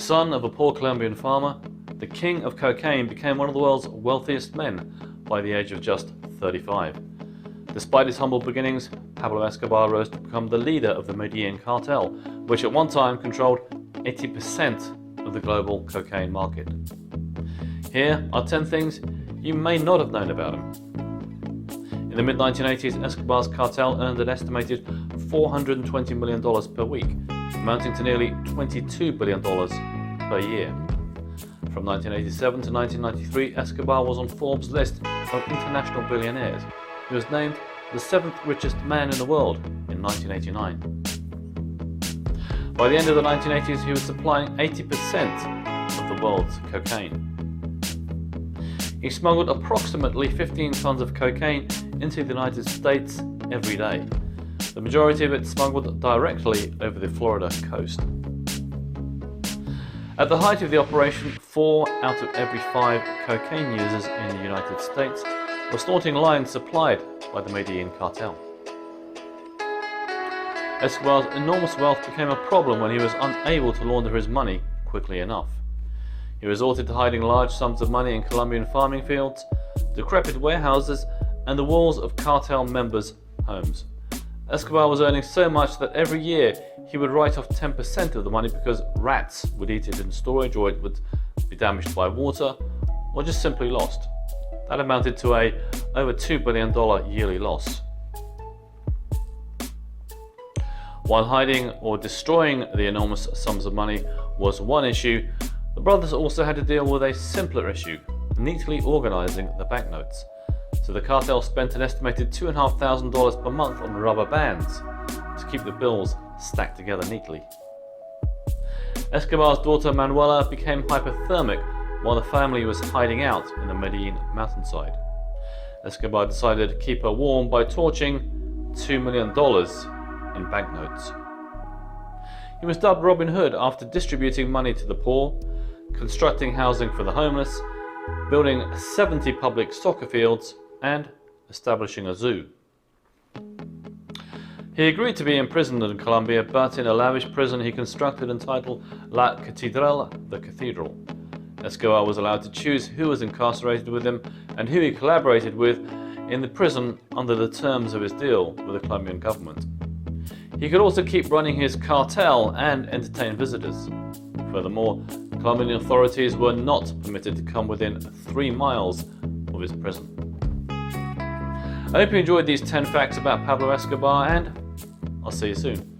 The son of a poor Colombian farmer, the king of cocaine became one of the world's wealthiest men by the age of just 35. Despite his humble beginnings, Pablo Escobar rose to become the leader of the Medelln Cartel, which at one time controlled 80% of the global cocaine market. Here are 10 things you may not have known about him. In the mid-1980s, Escobar's cartel earned an estimated $420 million per week, amounting to nearly $22 billion per year. From 1987 to 1993, Escobar was on Forbes' list of international billionaires. He was named the 7th richest man in the world in 1989. By the end of the 1980s, he was supplying 80% of the world's cocaine. He smuggled approximately 15 tons of cocaine into the United States every day, the majority of it smuggled directly over the Florida coast. At the height of the operation, 4 out of every 5 cocaine users in the United States were snorting lines supplied by the Medelln Cartel. Escobar's enormous wealth became a problem when he was unable to launder his money quickly enough. He resorted to hiding large sums of money in Colombian farming fields, decrepit warehouses, and the walls of cartel members' homes. Escobar was earning so much that every year he would write off 10% of the money because rats would eat it in storage, or it would be damaged by water, or just simply lost. That amounted to a over $2 billion yearly loss. While hiding or destroying the enormous sums of money was one issue, the brothers also had to deal with a simpler issue: neatly organizing the banknotes. So the cartel spent an estimated $2,500 per month on rubber bands to keep the bills stacked together neatly. Escobar's daughter Manuela became hypothermic while the family was hiding out in the Medelln mountainside. Escobar decided to keep her warm by torching $2 million in banknotes. He was dubbed Robin Hood after distributing money to the poor, constructing housing for the homeless, building 70 public soccer fields, and establishing a zoo. He agreed to be imprisoned in Colombia, but in a lavish prison he constructed entitled La Catedral, the Cathedral. Escobar was allowed to choose who was incarcerated with him and who he collaborated with in the prison under the terms of his deal with the Colombian government. He could also keep running his cartel and entertain visitors. Furthermore, Colombian authorities were not permitted to come within 3 miles of his prison. I hope you enjoyed these 10 facts about Pablo Escobar, and I'll see you soon.